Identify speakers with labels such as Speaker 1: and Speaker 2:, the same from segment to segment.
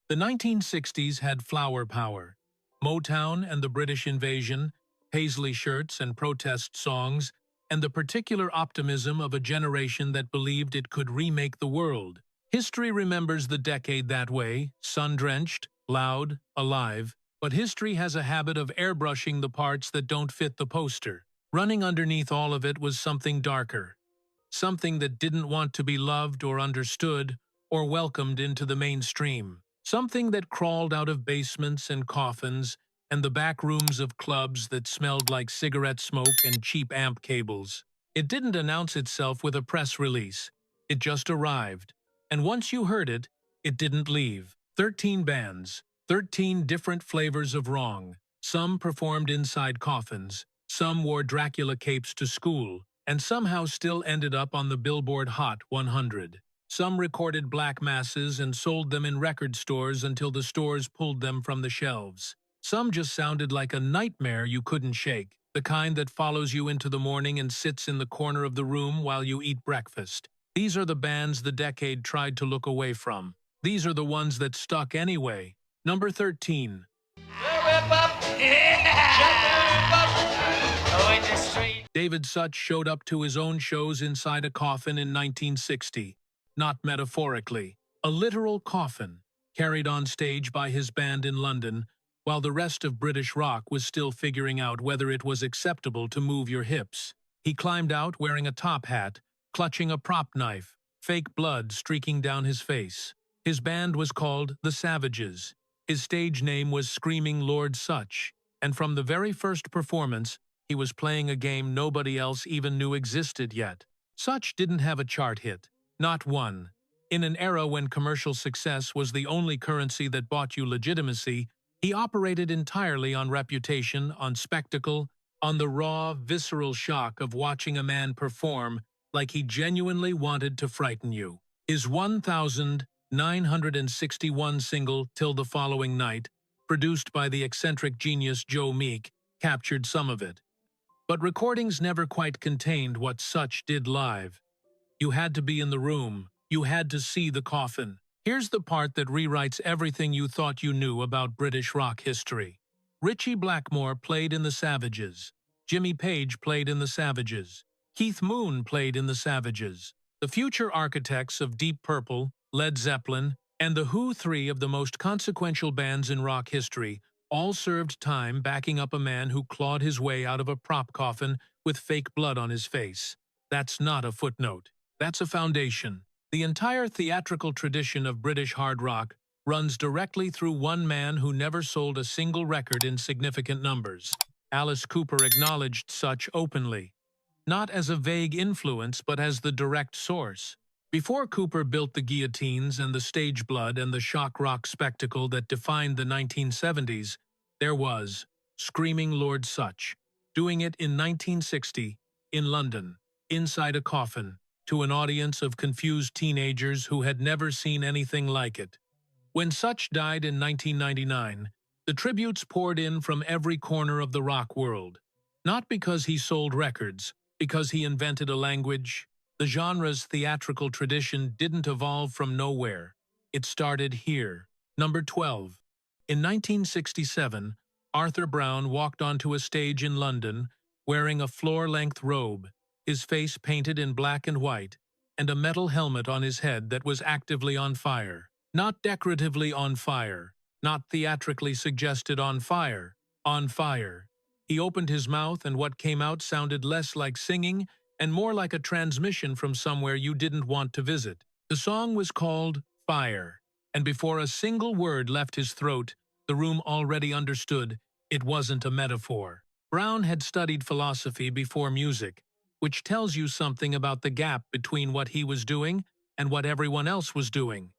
Speaker 1: The 1960s had flower power. Motown and the British invasion, paisley shirts and protest songs, and the particular optimism of a generation that believed it could remake the world. History remembers the decade that way, sun-drenched, loud, alive, but history has a habit of airbrushing the parts that don't fit the poster. Running underneath all of it was something darker, something that didn't want to be loved or understood or welcomed into the mainstream. Something that crawled out of basements and coffins and the back rooms of clubs that smelled like cigarette smoke and cheap amp cables. It didn't announce itself with a press release. It just arrived. And once you heard it, it didn't leave. 13 bands, 13 different flavors of wrong. Some performed inside coffins. Some wore Dracula capes to school, and somehow still ended up on the Billboard Hot 100. Some recorded black masses and sold them in record stores until the stores pulled them from the shelves. Some just sounded like a nightmare you couldn't shake, the kind that follows you into the morning and sits in the corner of the room while you eat breakfast. These are the bands the decade tried to look away from. These are the ones that stuck anyway. Number 13. David Such showed up to his own shows inside a coffin in 1960. Not metaphorically, a literal coffin, carried on stage by his band in London, while the rest of British rock was still figuring out whether it was acceptable to move your hips. He climbed out wearing a top hat, clutching a prop knife, fake blood streaking down his face. His band was called The Savages. His stage name was Screaming Lord Such, and from the very first performance, he was playing a game nobody else even knew existed yet. Such didn't have a chart hit. Not one. In an era when commercial success was the only currency that bought you legitimacy, he operated entirely on reputation, on spectacle, on the raw, visceral shock of watching a man perform like he genuinely wanted to frighten you. His 1961 single, Till the Following Night, produced by the eccentric genius Joe Meek, captured some of it. But recordings never quite contained what Such did live. You had to be in the room. You had to see the coffin. Here's the part that rewrites everything you thought you knew about British rock history. Ritchie Blackmore played in The Savages. Jimmy Page played in The Savages. Keith Moon played in The Savages. The future architects of Deep Purple, Led Zeppelin, and the Who, three of the most consequential bands in rock history, all served time backing up a man who clawed his way out of a prop coffin with fake blood on his face. That's not a footnote. That's a foundation. The entire theatrical tradition of British hard rock runs directly through one man who never sold a single record in significant numbers. Alice Cooper acknowledged Such openly, not as a vague influence but as the direct source. Before Cooper built the guillotines and the stage blood and the shock rock spectacle that defined the 1970s, there was Screaming Lord Such, doing it in 1960, in London, inside a coffin, to an audience of confused teenagers who had never seen anything like it. When Such died in 1999, the tributes poured in from every corner of the rock world. Not because he sold records, because he invented a language. The genre's theatrical tradition didn't evolve from nowhere. It started here. Number 12. In 1967, Arthur Brown walked onto a stage in London wearing a floor-length robe, his face painted in black and white, and a metal helmet on his head that was actively on fire. Not decoratively on fire, not theatrically suggested on fire, on fire. He opened his mouth and what came out sounded less like singing and more like a transmission from somewhere you didn't want to visit. The song was called Fire, and before a single word left his throat, the room already understood it wasn't a metaphor. Brown had studied philosophy before music, which tells you something about the gap between what he was doing and what everyone else was doing.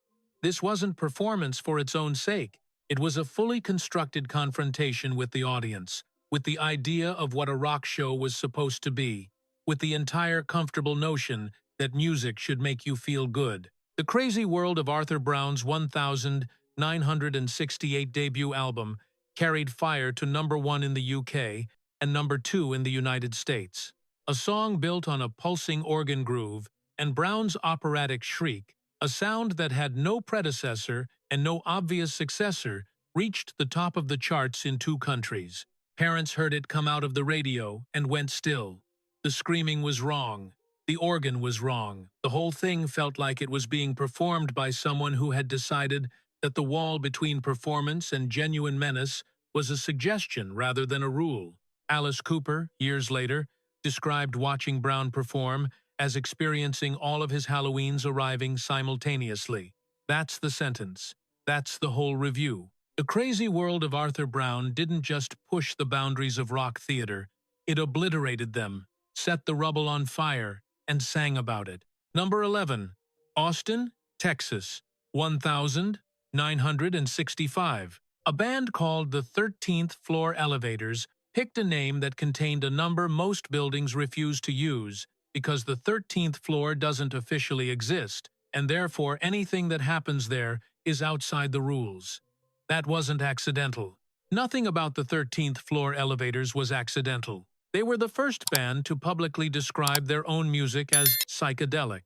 Speaker 1: This wasn't performance for its own sake. It was a fully constructed confrontation with the audience, with the idea of what a rock show was supposed to be, with the entire comfortable notion that music should make you feel good. The crazy world of Arthur Brown's 1968 debut album carried Fire to #1 in the UK and #2 in the United States. A song built on a pulsing organ groove and Brown's operatic shriek, a sound that had no predecessor and no obvious successor reached the top of the charts in 2 countries. Parents heard it come out of the radio and went still. The screaming was wrong. The organ was wrong. The whole thing felt like it was being performed by someone who had decided that the wall between performance and genuine menace was a suggestion rather than a rule. Alice Cooper, years later, described watching Brown perform as experiencing all of his Halloweens arriving simultaneously. That's the sentence. That's the whole review. The crazy world of Arthur Brown didn't just push the boundaries of rock theater, it obliterated them, set the rubble on fire, and sang about it. Number 11. Austin, Texas, 1965. A band called the 13th Floor Elevators picked a name that contained a number most buildings refuse to use because the 13th floor doesn't officially exist, and therefore anything that happens there is outside the rules. That wasn't accidental. Nothing about the 13th Floor Elevators was accidental. They were the first band to publicly describe their own music as psychedelic.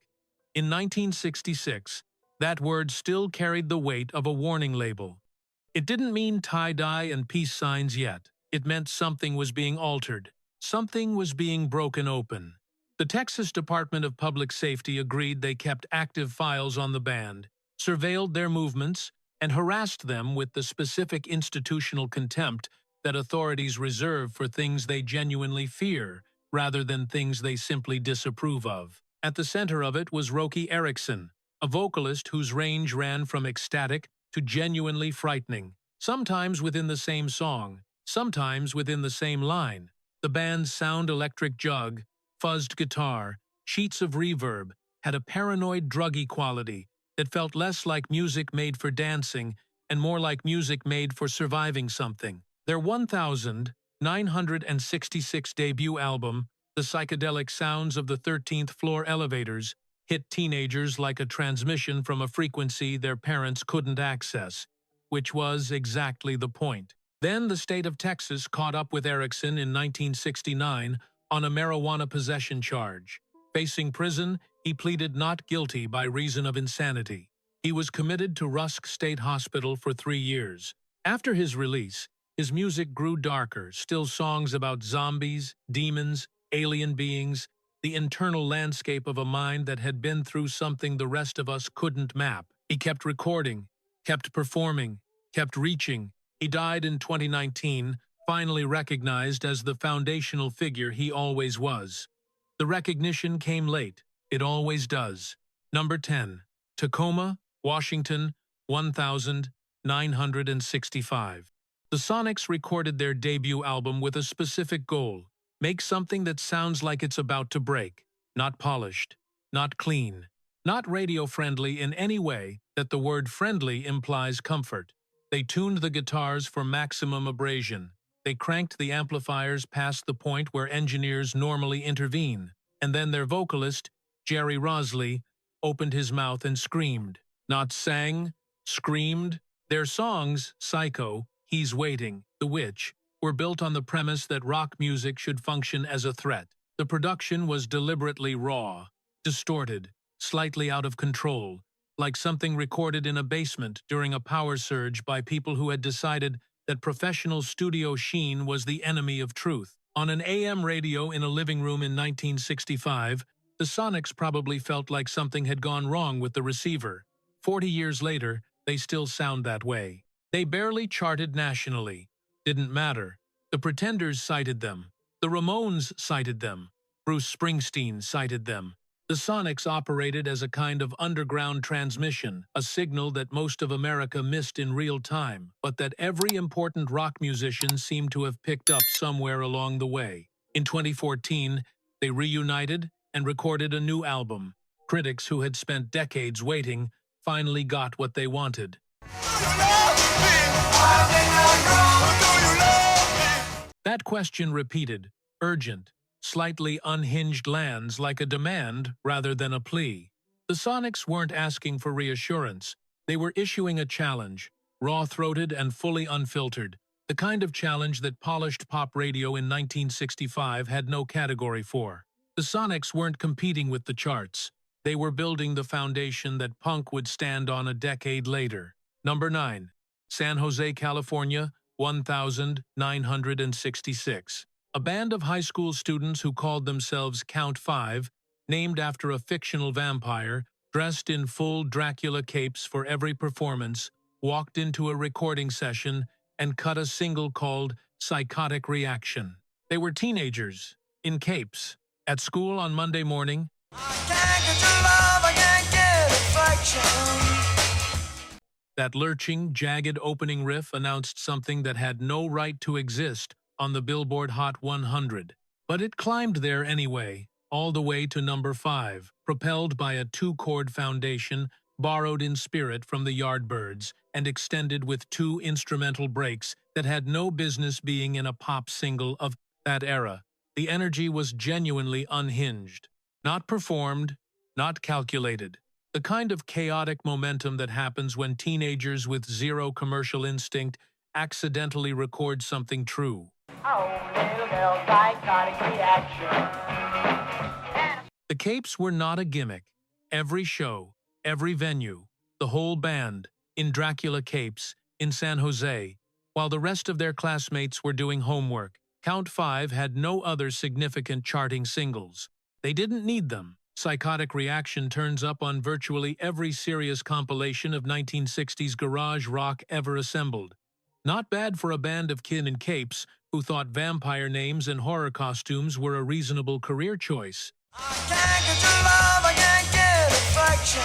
Speaker 1: In 1966, that word still carried the weight of a warning label. It didn't mean tie-dye and peace signs yet. It meant something was being altered. Something was being broken open. The Texas Department of Public Safety agreed they kept active files on the band, surveilled their movements, and harassed them with the specific institutional contempt that authorities reserve for things they genuinely fear, rather than things they simply disapprove of. At the center of it was Roky Erickson, a vocalist whose range ran from ecstatic to genuinely frightening, sometimes within the same song, sometimes within the same line. The band's sound electric jug, fuzzed guitar, sheets of reverb, had a paranoid druggy quality that felt less like music made for dancing and more like music made for surviving something. Their 1966 debut album, The Psychedelic Sounds of the 13th Floor Elevators, hit teenagers like a transmission from a frequency their parents couldn't access, which was exactly the point. Then the state of Texas caught up with Erickson in 1969 on a marijuana possession charge. Facing prison, he pleaded not guilty by reason of insanity. He was committed to Rusk State Hospital for 3 years. After his release, his music grew darker, still songs about zombies, demons, alien beings, the internal landscape of a mind that had been through something the rest of us couldn't map. He kept recording, kept performing, kept reaching. He died in 2019, finally recognized as the foundational figure he always was. The recognition came late. It always does. Number 10. Tacoma, Washington, 1965. The Sonics recorded their debut album with a specific goal: make something that sounds like it's about to break. Not polished, not clean, not radio-friendly in any way that the word friendly implies comfort. They tuned the guitars for maximum abrasion. They cranked the amplifiers past the point where engineers normally intervene. And then their vocalist, Jerry Rosley, opened his mouth and screamed. Not sang, screamed. Their songs, Psycho, He's Waiting, The Witch, were built on the premise that rock music should function as a threat. The production was deliberately raw, distorted, slightly out of control, like something recorded in a basement during a power surge by people who had decided that professional studio sheen was the enemy of truth. On an AM radio in a living room in 1965, the Sonics probably felt like something had gone wrong with the receiver. 40 years later, they still sound that way. They barely charted nationally. Didn't matter. The Pretenders cited them. The Ramones cited them. Bruce Springsteen cited them. The Sonics operated as a kind of underground transmission, a signal that most of America missed in real time, but that every important rock musician seemed to have picked up somewhere along the way. In 2014, they reunited and recorded a new album. Critics who had spent decades waiting finally got what they wanted. That question repeated, urgent, slightly unhinged lands like a demand rather than a plea. The Sonics weren't asking for reassurance. They were issuing a challenge, raw-throated and fully unfiltered, the kind of challenge that polished pop radio in 1965 had no category for. The Sonics weren't competing with the charts. They were building the foundation that punk would stand on a decade later. Number 9. San Jose, California, 1966. A band of high school students who called themselves Count Five, named after a fictional vampire, dressed in full Dracula capes for every performance, walked into a recording session and cut a single called Psychotic Reaction. They were teenagers, in capes. At school on Monday morning, that lurching, jagged opening riff announced something that had no right to exist on the Billboard Hot 100. But it climbed there anyway, all the way to number 5, propelled by a 2-chord foundation borrowed in spirit from the Yardbirds and extended with 2 instrumental breaks that had no business being in a pop single of that era. The energy was genuinely unhinged. Not performed, not calculated. The kind of chaotic momentum that happens when teenagers with zero commercial instinct accidentally record something true.
Speaker 2: Oh, little girl, psychotic reaction.
Speaker 1: The capes were not a gimmick. Every show, every venue, the whole band, in Dracula capes, in San Jose, while the rest of their classmates were doing homework. Count Five had no other significant charting singles. They didn't need them. Psychotic Reaction turns up on virtually every serious compilation of 1960s garage rock ever assembled. Not bad for a band of kids in capes who thought vampire names and horror costumes were a reasonable career choice.
Speaker 2: I can't get your love, I can't get affection.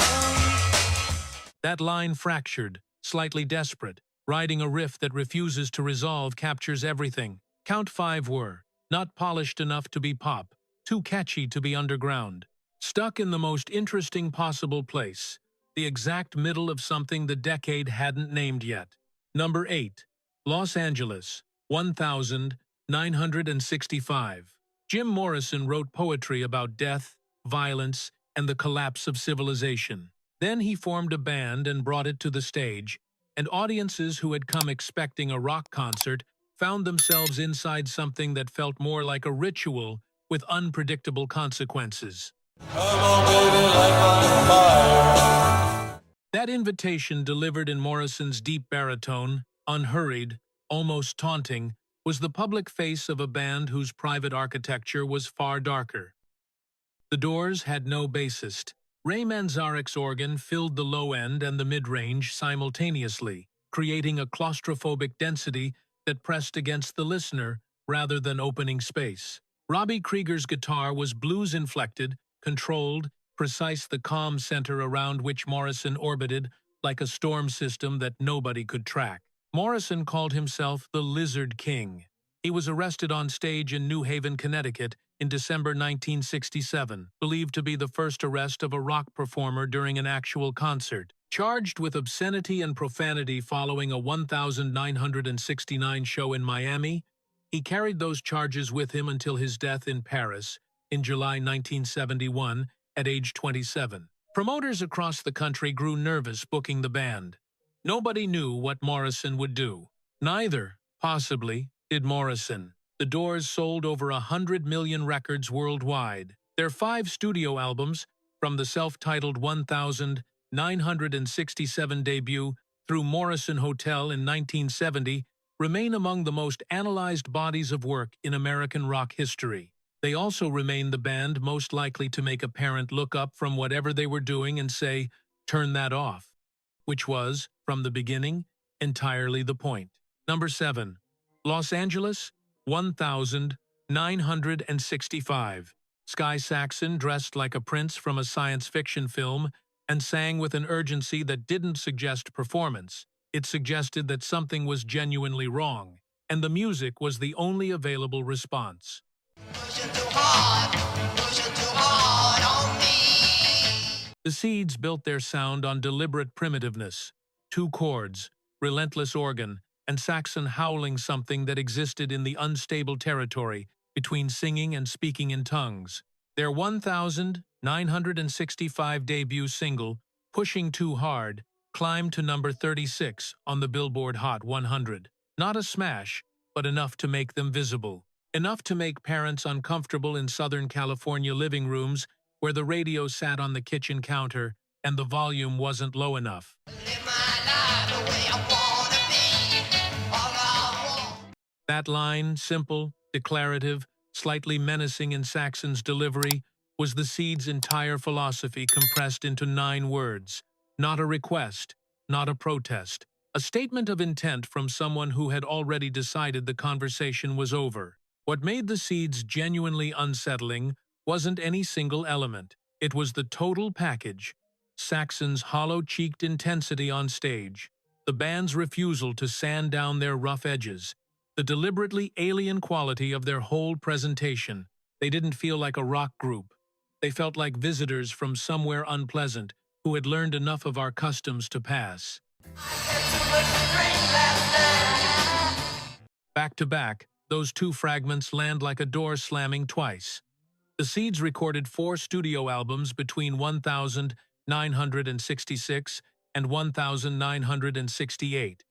Speaker 1: That line, fractured, slightly desperate, riding a riff that refuses to resolve, captures everything. Count Five were not polished enough to be pop, too catchy to be underground. Stuck in the most interesting possible place, the exact middle of something the decade hadn't named yet. Number 8. Los Angeles, 1965. Jim Morrison wrote poetry about death, violence, and the collapse of civilization. Then he formed a band and brought it to the stage, and audiences who had come expecting a rock concert found themselves inside something that felt more like a ritual with unpredictable consequences.
Speaker 2: Come on, baby, light my fire.
Speaker 1: That invitation, delivered in Morrison's deep baritone, unhurried, almost taunting, was the public face of a band whose private architecture was far darker. The Doors had no bassist. Ray Manzarek's organ filled the low end and the mid-range simultaneously, creating a claustrophobic density that pressed against the listener rather than opening space. Robbie Krieger's guitar was blues-inflected, controlled, precise, the calm center around which Morrison orbited like a storm system that nobody could track. Morrison called himself the Lizard King. He was arrested on stage in New Haven, Connecticut in December 1967, believed to be the first arrest of a rock performer during an actual concert. Charged with obscenity and profanity following a 1969 show in Miami, he carried those charges with him until his death in Paris in July 1971 at age 27. Promoters across the country grew nervous booking the band. Nobody knew what Morrison would do. Neither, possibly, did Morrison. The Doors sold over 100 million records worldwide. Their 5 studio albums, from the self-titled 1967 debut through Morrison Hotel in 1970, remain among the most analyzed bodies of work in American rock history. They also remain the band most likely to make a parent look up from whatever they were doing and say, "Turn that off," which was, from the beginning, entirely the point. Number 7. Los Angeles, 1965. Sky Saxon dressed like a prince from a science fiction film and sang with an urgency that didn't suggest performance. It suggested that something was genuinely wrong, and the music was the only available response.
Speaker 2: Pushing too hard on me.
Speaker 1: The Seeds built their sound on deliberate primitiveness, 2 chords, relentless organ, and Saxon howling something that existed in the unstable territory between singing and speaking in tongues. Their 1965 debut single, Pushing Too Hard, climbed to number 36 on the Billboard Hot 100. Not a smash, but enough to make them visible. Enough to make parents uncomfortable in Southern California living rooms where the radio sat on the kitchen counter and the volume wasn't low enough.
Speaker 2: Live my life.
Speaker 1: That line, simple, declarative, slightly menacing in Saxon's delivery, was the Seeds' entire philosophy compressed into 9 words. Not a request, not a protest. A statement of intent from someone who had already decided the conversation was over. What made the Seeds genuinely unsettling wasn't any single element. It was the total package. Saxon's hollow-cheeked intensity on stage, the band's refusal to sand down their rough edges, the deliberately alien quality of their whole presentation. They didn't feel like a rock group. They felt like visitors from somewhere unpleasant who had learned enough of our customs to pass. Back to back, those 2 fragments land like a door slamming twice. The Seeds recorded 4 studio albums between 1966 and 1968.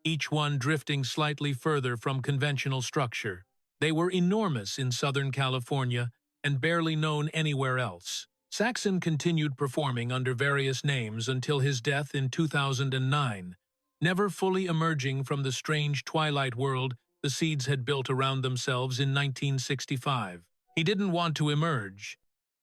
Speaker 1: Each one drifting slightly further from conventional structure. They were enormous in Southern California and barely known anywhere else. Saxon continued performing under various names until his death in 2009, never fully emerging from the strange twilight world the Seeds had built around themselves in 1965. He didn't want to emerge.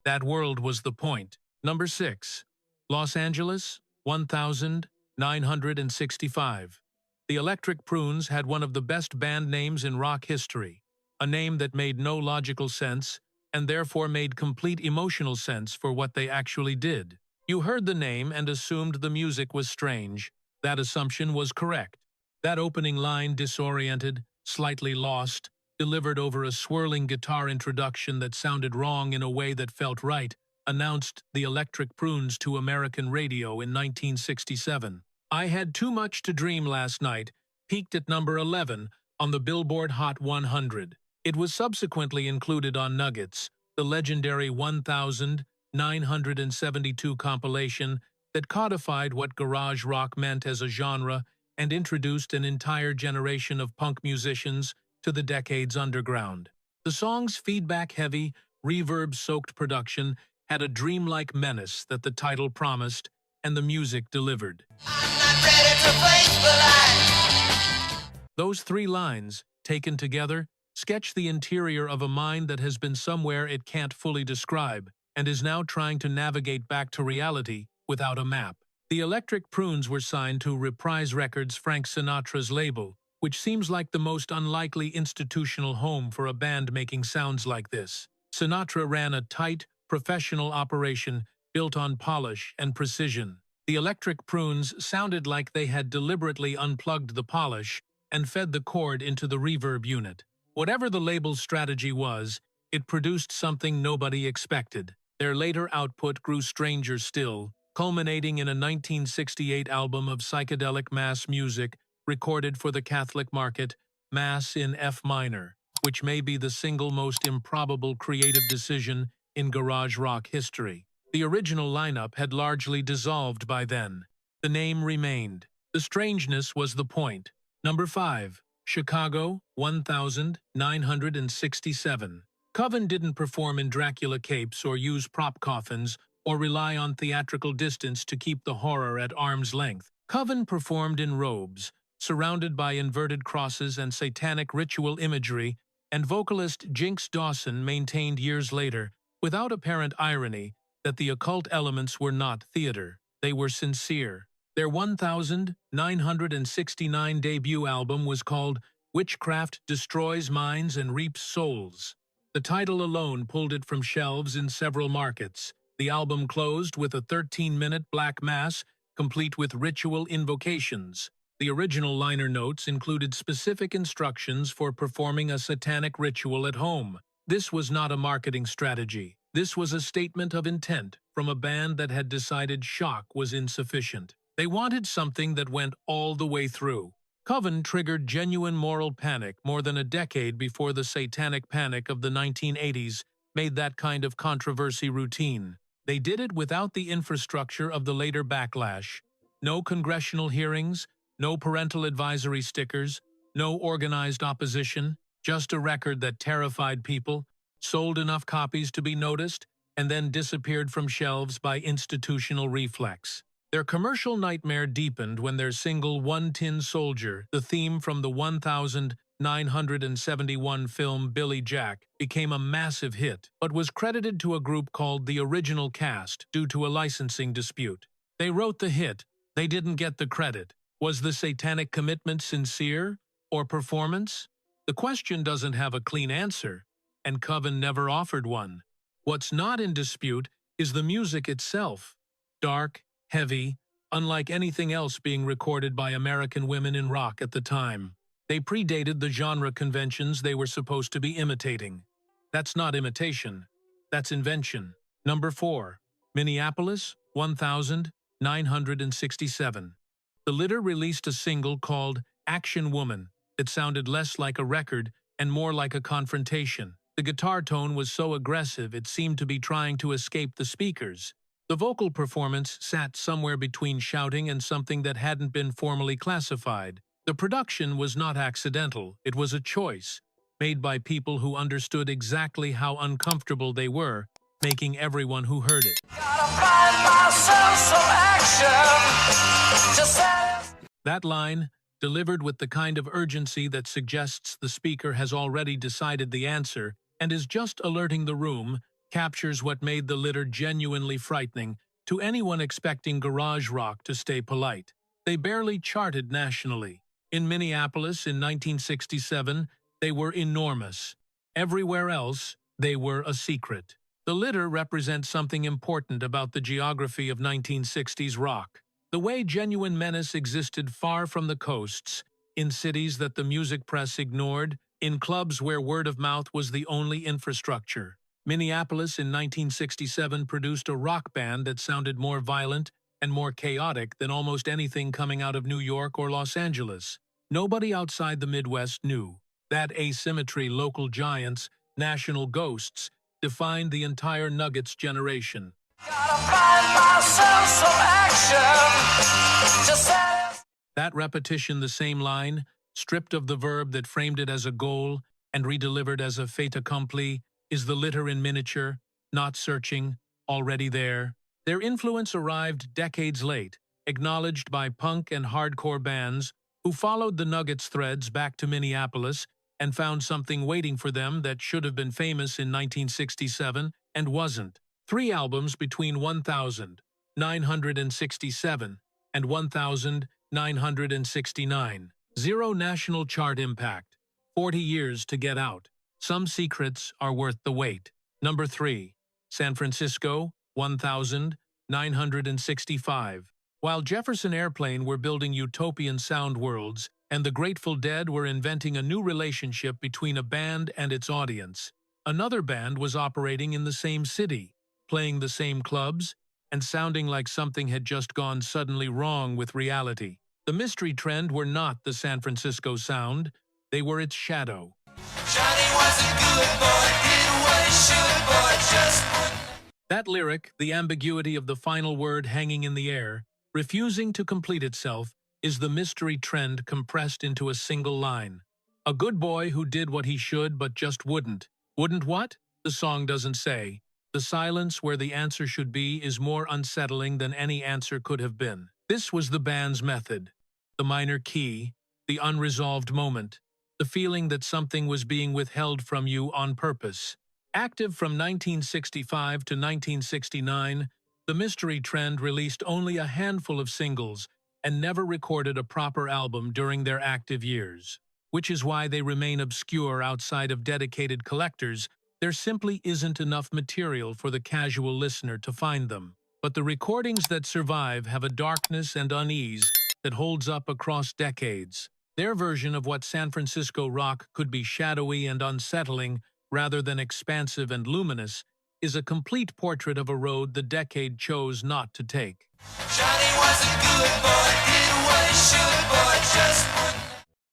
Speaker 1: That world was the point. Number 6. Los Angeles, 1965. The Electric Prunes had one of the best band names in rock history, a name that made no logical sense and therefore made complete emotional sense for what they actually did. You heard the name and assumed the music was strange. That assumption was correct. That opening line, disoriented, slightly lost, delivered over a swirling guitar introduction that sounded wrong in a way that felt right, announced the Electric Prunes to American radio in 1967. I Had Too Much to Dream Last Night peaked at number 11 on the Billboard Hot 100. It was subsequently included on Nuggets, the legendary 1972 compilation that codified what garage rock meant as a genre and introduced an entire generation of punk musicians to the decade's underground. The song's feedback-heavy, reverb-soaked production had a dreamlike menace that the title promised, and the music delivered. Those 3 lines, taken together, sketch the interior of a mind that has been somewhere it can't fully describe and is now trying to navigate back to reality without a map. The Electric Prunes were signed to Reprise Records, Frank Sinatra's label, which seems like the most unlikely institutional home for a band making sounds like this. Sinatra ran a tight, professional operation built on polish and precision. The Electric Prunes sounded like they had deliberately unplugged the polish and fed the cord into the reverb unit. Whatever the label's strategy was, it produced something nobody expected. Their later output grew stranger still, culminating in a 1968 album of psychedelic mass music recorded for the Catholic market, Mass in F minor, which may be the single most improbable creative decision in garage rock history. The original lineup had largely dissolved by then. The name remained. The strangeness was the point. Number 5. Chicago, 1967. Coven didn't perform in Dracula capes or use prop coffins or rely on theatrical distance to keep the horror at arm's length. Coven performed in robes, surrounded by inverted crosses and satanic ritual imagery, and vocalist Jinx Dawson maintained years later, without apparent irony, that the occult elements were not theater. They were sincere. Their 1969 debut album was called Witchcraft Destroys Minds and Reaps Souls. The title alone pulled it from shelves in several markets. The album closed with a 13-minute Black Mass, complete with ritual invocations. The original liner notes included specific instructions for performing a satanic ritual at home. This was not a marketing strategy. This was a statement of intent from a band that had decided shock was insufficient. They wanted something that went all the way through. Coven triggered genuine moral panic more than a decade before the satanic panic of the 1980s made that kind of controversy routine. They did it without the infrastructure of the later backlash. No congressional hearings, no parental advisory stickers, no organized opposition, just a record that terrified people, sold enough copies to be noticed, and then disappeared from shelves by institutional reflex. Their commercial nightmare deepened when their single One Tin Soldier, the theme from the 1971 film Billy Jack, became a massive hit, but was credited to a group called the Original Cast due to a licensing dispute. They wrote the hit, they didn't get the credit. Was the satanic commitment sincere or performance? The question doesn't have a clean answer, and Coven never offered one. What's not in dispute is the music itself. Dark, heavy, unlike anything else being recorded by American women in rock at the time. They predated the genre conventions they were supposed to be imitating. That's not imitation. That's invention. Number 4. Minneapolis, 1967. The Litter released a single called Action Woman that sounded less like a record and more like a confrontation. The guitar tone was so aggressive it seemed to be trying to escape the speakers. The vocal performance sat somewhere between shouting and something that hadn't been formally classified. The production was not accidental, it was a choice, made by people who understood exactly how uncomfortable they were, making everyone who heard it. That line, delivered with the kind of urgency that suggests the speaker has already decided the answer and is just alerting the room, captures what made the Litter genuinely frightening to anyone expecting garage rock to stay polite. They barely charted nationally. In Minneapolis in 1967, they were enormous. Everywhere else, they were a secret. The Litter represents something important about the geography of 1960s rock. The way genuine menace existed far from the coasts, in cities that the music press ignored, in clubs where word of mouth was the only infrastructure. Minneapolis in 1967 produced a rock band that sounded more violent and more chaotic than almost anything coming out of New York or Los Angeles. Nobody outside the Midwest knew. That asymmetry, local giants, national ghosts, defined the entire Nuggets generation. That repetition, the same line, stripped of the verb that framed it as a goal and redelivered as a fait accompli, is the Litter in miniature, not searching, already there. Their influence arrived decades late, acknowledged by punk and hardcore bands who followed the Nuggets threads back to Minneapolis and found something waiting for them that should have been famous in 1967 and wasn't. 3 albums between 1967 and 1969. 0 national chart impact. 40 years to get out. Some secrets are worth the wait. Number 3. San Francisco, 1965. While Jefferson Airplane were building utopian sound worlds, and the Grateful Dead were inventing a new relationship between a band and its audience, another band was operating in the same city, playing the same clubs, and sounding like something had just gone suddenly wrong with reality. The Mystery Trend were not the San Francisco sound, they were its shadow. Johnny was a good boy, did what he should, boy, just wouldn't. That lyric, the ambiguity of the final word hanging in the air, refusing to complete itself, is the Mystery Trend compressed into a single line. A good boy who did what he should but just wouldn't. Wouldn't what? The song doesn't say. The silence where the answer should be is more unsettling than any answer could have been. This was the band's method. The minor key, the unresolved moment, the feeling that something was being withheld from you on purpose. Active from 1965 to 1969, the Mystery Trend released only a handful of singles and never recorded a proper album during their active years, which is why they remain obscure outside of dedicated collectors. There simply isn't enough material for the casual listener to find them. But the recordings that survive have a darkness and unease that holds up across decades. Their version of what San Francisco rock could be shadowy and unsettling rather than expansive and luminous is a complete portrait of a road the decade chose not to take. Johnny was a good boy, did what he should, boy, just wouldn't.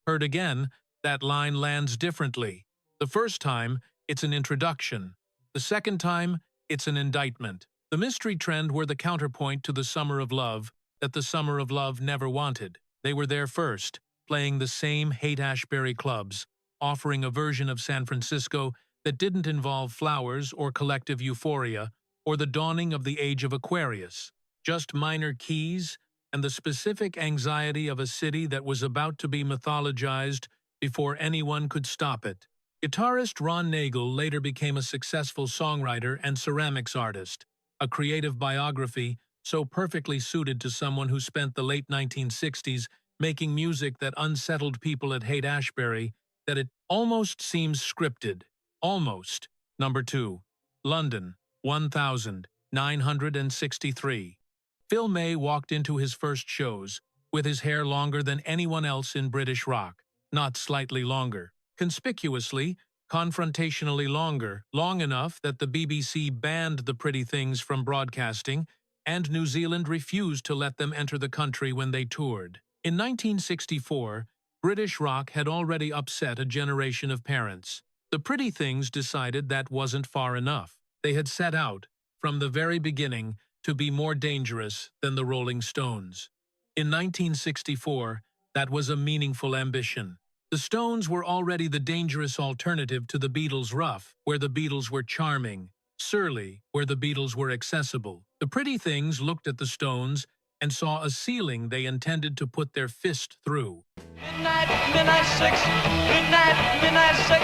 Speaker 1: Heard again, that line lands differently. The first time, it's an introduction. The second time, it's an indictment. The Mystery Trend were the counterpoint to the Summer of Love that the Summer of Love never wanted. They were there first, playing the same Haight-Ashbury clubs, offering a version of San Francisco that didn't involve flowers or collective euphoria or the dawning of the age of Aquarius. just minor keys and the specific anxiety of a city that was about to be mythologized before anyone could stop it. Guitarist Ron Nagel later became a successful songwriter and ceramics artist, a creative biography so perfectly suited to someone who spent the late 1960s making music that unsettled people at Haight-Ashbury that it almost seems scripted. Almost. Number 2. London, 1963. Phil May walked into his first shows with his hair longer than anyone else in British rock, not slightly longer. Conspicuously, confrontationally longer, long enough that the BBC banned the Pretty Things from broadcasting, and New Zealand refused to let them enter the country when they toured. In 1964, British rock had already upset a generation of parents. The Pretty Things decided that wasn't far enough. They had set out, from the very beginning, to be more dangerous than the Rolling Stones. In 1964, that was a meaningful ambition. The Stones were already the dangerous alternative to the Beatles' rough, where the Beatles were charming, surly, where the Beatles were accessible. The Pretty Things looked at the Stones and saw a ceiling they intended to put their fist through.
Speaker 2: Midnight, midnight six, midnight six.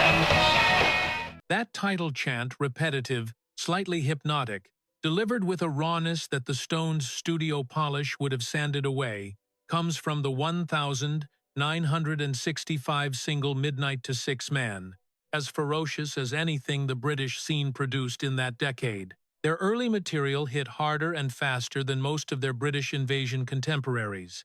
Speaker 1: That title chant, repetitive, slightly hypnotic, delivered with a rawness that the Stones' studio polish would have sanded away, comes from the 1965 single Midnight to Six Man, as ferocious as anything the British scene produced in that decade. Their early material hit harder and faster than most of their British invasion contemporaries.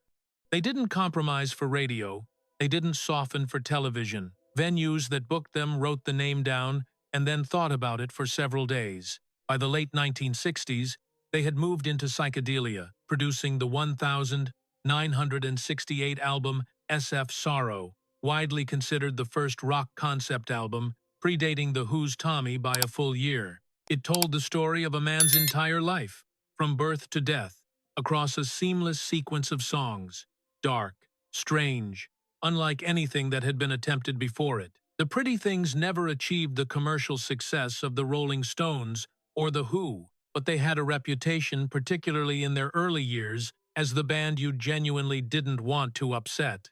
Speaker 1: They didn't compromise for radio, they didn't soften for television. Venues that booked them wrote the name down and then thought about it for several days. By the late 1960s, they had moved into psychedelia, producing the 1968 album SF Sorrow, widely considered the first rock concept album, predating The Who's Tommy by a full year. It told the story of a man's entire life, from birth to death, across a seamless sequence of songs, dark, strange, unlike anything that had been attempted before it. The Pretty Things never achieved the commercial success of the Rolling Stones or The Who, but they had a reputation, particularly in their early years, as the band you genuinely didn't want to upset.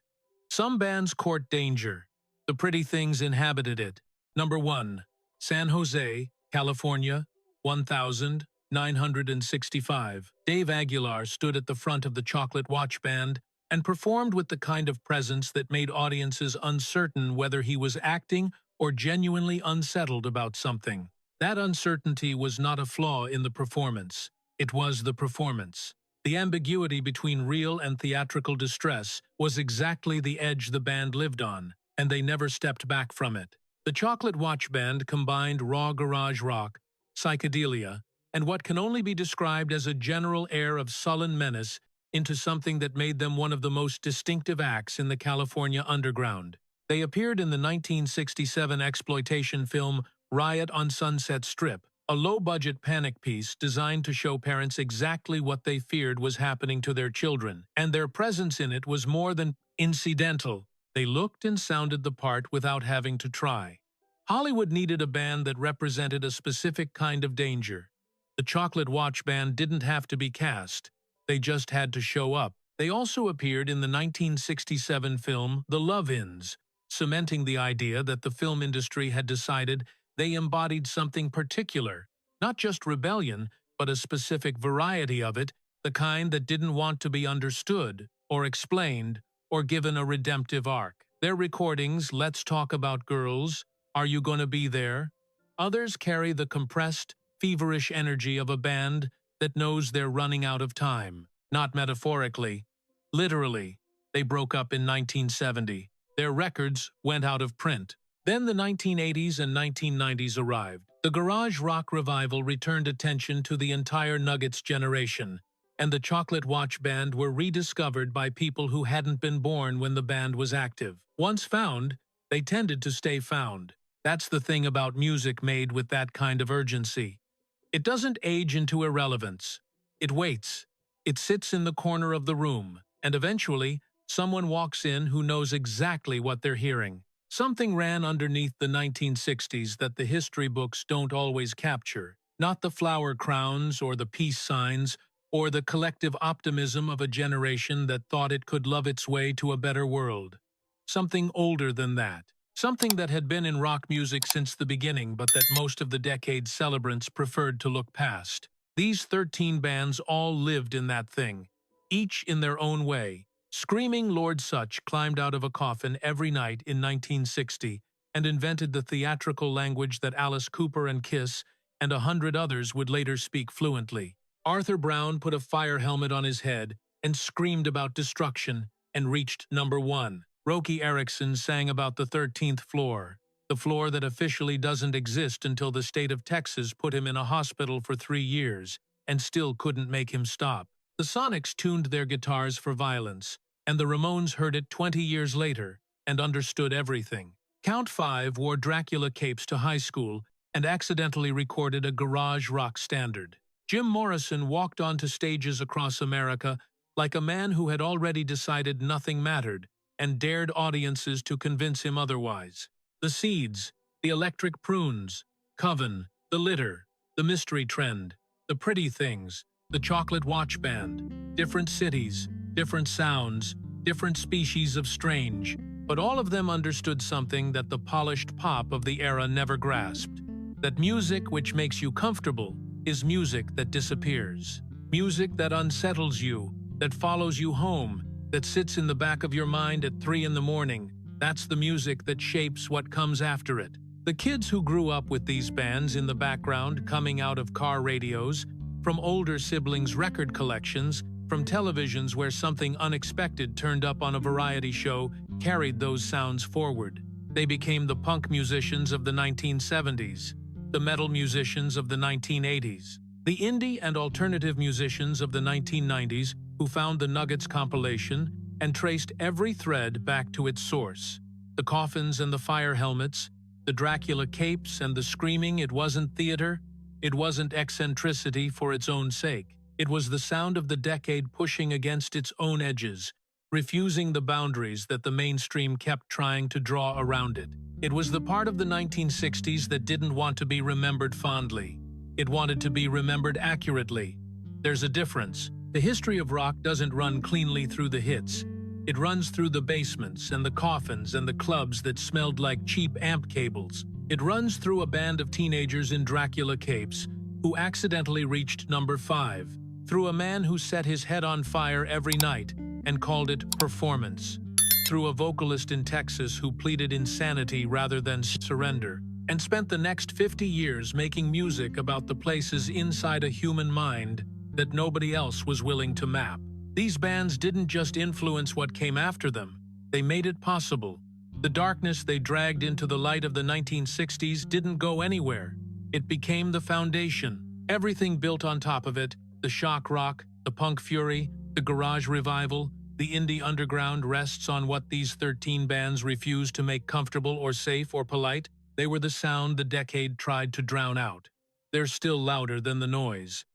Speaker 1: Some bands court danger. The Pretty Things inhabited it. Number 1. San Jose, California, 1965. Dave Aguilar stood at the front of the Chocolate Watch Band and performed with the kind of presence that made audiences uncertain whether he was acting or genuinely unsettled about something. That uncertainty was not a flaw in the performance. It was the performance. The ambiguity between real and theatrical distress was exactly the edge the band lived on, and they never stepped back from it. The Chocolate Watch Band combined raw garage rock, psychedelia, and what can only be described as a general air of sullen menace into something that made them one of the most distinctive acts in the California underground. They appeared in the 1967 exploitation film Riot on Sunset Strip, a low-budget panic piece designed to show parents exactly what they feared was happening to their children, and their presence in it was more than incidental. They looked and sounded the part without having to try. Hollywood needed a band that represented a specific kind of danger. The Chocolate Watch Band didn't have to be cast. They just had to show up. They also appeared in the 1967 film The Love-Ins, cementing the idea that the film industry had decided they embodied something particular, not just rebellion, but a specific variety of it, the kind that didn't want to be understood, or explained, or given a redemptive arc. Their recordings, Let's Talk About Girls, Are You Gonna Be There? Others carry the compressed, feverish energy of a band that knows they're running out of time. Not metaphorically, literally. They broke up in 1970. Their records went out of print. Then the 1980s and 1990s arrived. The garage rock revival returned attention to the entire Nuggets generation, and the Chocolate Watch Band were rediscovered by people who hadn't been born when the band was active. Once found, they tended to stay found. That's the thing about music made with that kind of urgency. It doesn't age into irrelevance. It waits. It sits in the corner of the room, and eventually, someone walks in who knows exactly what they're hearing. Something ran underneath the 1960s that the history books don't always capture. Not the flower crowns or the peace signs or the collective optimism of a generation that thought it could love its way to a better world. Something older than that. Something that had been in rock music since the beginning, but that most of the decade's celebrants preferred to look past. These 13 bands all lived in that thing, each in their own way. Screaming Lord Sutch climbed out of a coffin every night in 1960 and invented the theatrical language that Alice Cooper and Kiss and 100 others would later speak fluently. Arthur Brown put a fire helmet on his head and screamed about destruction and reached #1. Roky Erickson sang about the 13th floor, the floor that officially doesn't exist until the state of Texas put him in a hospital for 3 years and still couldn't make him stop. The Sonics tuned their guitars for violence, and the Ramones heard it 20 years later and understood everything. Count Five wore Dracula capes to high school and accidentally recorded a garage rock standard. Jim Morrison walked onto stages across America like a man who had already decided nothing mattered and dared audiences to convince him otherwise. The Seeds, the Electric Prunes, Coven, The Litter, The Mystery Trend, The Pretty Things, The Chocolate Watch Band, different cities, different sounds, different species of strange, but all of them understood something that the polished pop of the era never grasped. That music which makes you comfortable is music that disappears. Music that unsettles you, that follows you home, that sits in the back of your mind at 3 in the morning. That's the music that shapes what comes after it. The kids who grew up with these bands in the background coming out of car radios, from older siblings' record collections, from televisions where something unexpected turned up on a variety show, carried those sounds forward. They became the punk musicians of the 1970s, the metal musicians of the 1980s, the indie and alternative musicians of the 1990s who found the Nuggets compilation and traced every thread back to its source. The coffins and the fire helmets, the Dracula capes and the screaming. It wasn't theater, it wasn't eccentricity for its own sake. It was the sound of the decade pushing against its own edges, refusing the boundaries that the mainstream kept trying to draw around it. It was the part of the 1960s that didn't want to be remembered fondly. It wanted to be remembered accurately. There's a difference. The history of rock doesn't run cleanly through the hits. It runs through the basements and the coffins and the clubs that smelled like cheap amp cables. It runs through a band of teenagers in Dracula capes who accidentally reached #5, through a man who set his head on fire every night and called it performance, through a vocalist in Texas who pleaded insanity rather than surrender, and spent the next 50 years making music about the places inside a human mind that nobody else was willing to map. These bands didn't just influence what came after them, they made it possible. The darkness they dragged into the light of the 1960s didn't go anywhere. It became the foundation. Everything built on top of it, the shock rock, the punk fury, the garage revival, the indie underground, rests on what these 13 bands refused to make comfortable or safe or polite. They were the sound the decade tried to drown out. They're still louder than the noise.